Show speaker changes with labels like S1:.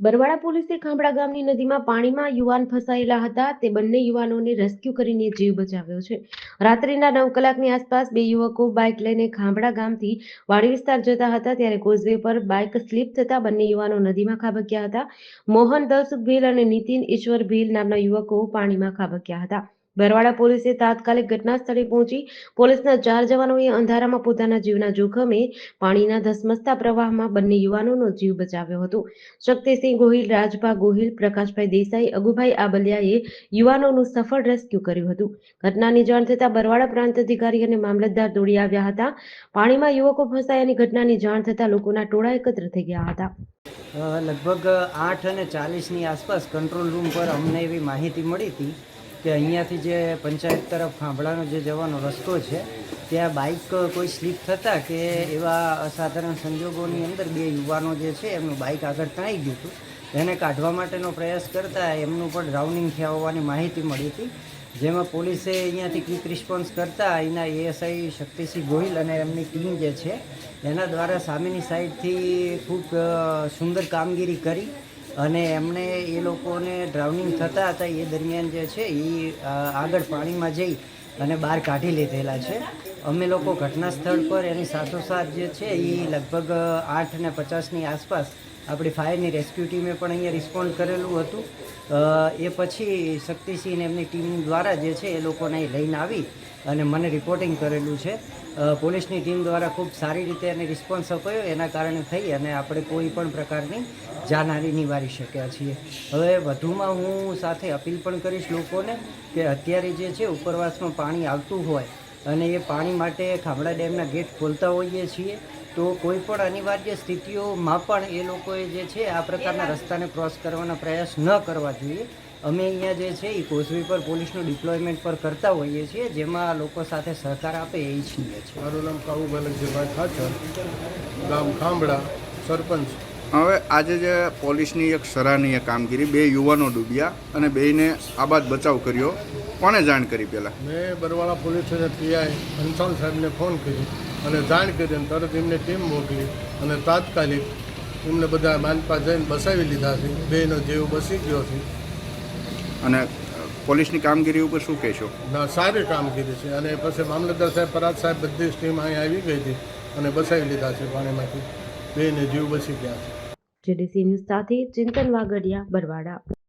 S1: બરવાડા પોલીસે ખાંભડા ગામની નદીમાં પાણીમાં યુવાન ફસાયેલા હતા તે બંને યુવાનોને રેસ્ક્યુ કરીને જીવ બચાવ્યો છે। રાત્રિના 9 કલાકની આસપાસ બે યુવકો બાઇક લઈને ખાંભડા ગામથી વાડી વિસ્તાર જતા હતા ત્યારે કોઝવે પર બાઇક સ્લીપ થતા બંને યુવાનો નદીમાં ખાબક્યા હતા। મોહન દલસુખ ભીલ અને નીતિન ઈશ્વર ભીલ નામના યુવકો પાણીમાં ખાબક્યા હતા। બરવાડા પોલીસે તાત્કાલિક ઘટના સ્થળે પહોંચી પોલીસના 4 જવાનોએ અંધારામાં પોતાના જીવના જોખમે પાણીના ધસમસતા પ્રવાહમાં બંને યુવાનોનો જીવ બચાવ્યો હતો। શક્તિસિંહ ગોહિલ, રાજભા ગોહિલ, પ્રકાશભાઈ દેસાઈ, અગુભાઈ આબલિયાએ યુવાનોનું સફળ રેસ્ક્યુ કર્યું હતું। ઘટનાની જાણ થતાં બરવાડા પ્રાંત અધિકારી અને મામલતદાર દોડી આવ્યા હતા। પાણીમાં યુવકો ફસાયાની ઘટનાની જાણ થતાં લોકોના ટોળા એકત્ર થઈ ગયા હતા।
S2: લગભગ 8:40ની આસપાસ કંટ્રોલ રૂમ પર અમને એવી માહિતી મળી હતી કે અહીંયાથી જે પંચાયત તરફ ખાંભડાનો જે જવાનો રસ્તો છે ત્યાં બાઇક કોઈ સ્લીપ થતાં કે એવા અસાધારણ સંજોગોની અંદર બે યુવાનો જે છે એમનું બાઇક આગળ તણાઈ ગયું હતું। એને કાઢવા માટેનો પ્રયાસ કરતાં એમનું પણ ડ્રાઉનિંગ થયા હોવાની માહિતી મળી હતી, જેમાં પોલીસે અહીંયાથી ક્વિક રિસ્પોન્સ કરતાં અહીંના એએસઆઈ શક્તિસિંહ ગોહિલ અને એમની ટીમ જે છે એના દ્વારા સામેની સાઈડથી ખૂબ સુંદર કામગીરી કરી અને એમણે એ લોકોને ડ્રાઉનિંગ થતા હતા એ દરમિયાન જે છે એ આગળ પાણીમાં જઈ અને બહાર કાઢી લીધેલા છે। અમે લોકો ઘટના સ્થળ પર એની સાથોસાથ જે છે એ લગભગ 8:50ની આસપાસ આપણી ફાયરની રેસ્ક્યુ ટીમે પણ અહીંયા રિસ્પોન્ડ કરેલું હતું। એ પછી શક્તિસિંહ એમની ટીમ દ્વારા જે છે એ લોકોને અહીં લઈને આવી અને મને રિપોર્ટિંગ કરેલું છે। પોલીસની ટીમ દ્વારા ખૂબ સારી રીતે એને રિસ્પોન્સ અપાયો, એના કારણે થઈ અને આપણે કોઈ પણ પ્રકારની જાનહાનિ નિવારી શક્યા છીએ। હવે વધુમાં હું સાથે અપીલ પણ કરીશ લોકોને કે અત્યારે જે છે ઉપરવાસમાં પાણી આવતું હોય અને એ પાણી માટે ખાંભડા ડેમના ગેટ ખોલતા હોઈએ છીએ તો કોઈ પણ અનિવાર્ય સ્થિતિઓમાં પણ એ લોકોએ જે છે આ પ્રકારના રસ્તાને ક્રોસ કરવાના પ્રયાસ ન કરવા જોઈએ। અમે અહીંયા જે છે એ કોઝવે પર પોલીસનું ડિપ્લોયમેન્ટ પર કરતા હોઈએ છીએ, જેમાં લોકો સાથે સહકાર આપે એ ઈચ્છીએ છીએ।
S3: મારું નામ કાબુભાઈ લગજીભાઈ ખાચર, ગામ ખાંભડા, સરપંચ।
S4: હવે આજે જે પોલીસની એક સરાહનીય કામગીરી, બે યુવાનો ડૂબ્યા અને બેયને આબાદ બચાવ કર્યો, કોણે જાણ કરી પહેલાં?
S3: મેં બરવાડા પોલીસ અને પીઆઈ અંસાલ સાહેબને ફોન કરી અને જાણ કરી અને તરત એમને ટીમ મોકલી અને તાત્કાલિક એમને બધા માનપા જઈને બસાવી લીધા છે। બેનો જીવ બસી ગયો છે।
S4: અને પોલીસની કામગીરી ઉપર શું કહેશો?
S3: ના, સારી કામગીરી છે અને પછી મામલતદાર સાહેબ, પરાગ સાહેબ બધી ટીમ અહીં આવી ગઈ હતી અને બસાવી લીધા છે પાણીમાંથી। બેને જીવ બસી ગયા છે।
S1: જેડીસી ન્યૂઝ સાથે ચિંતન વાગડિયા, બરવાડા।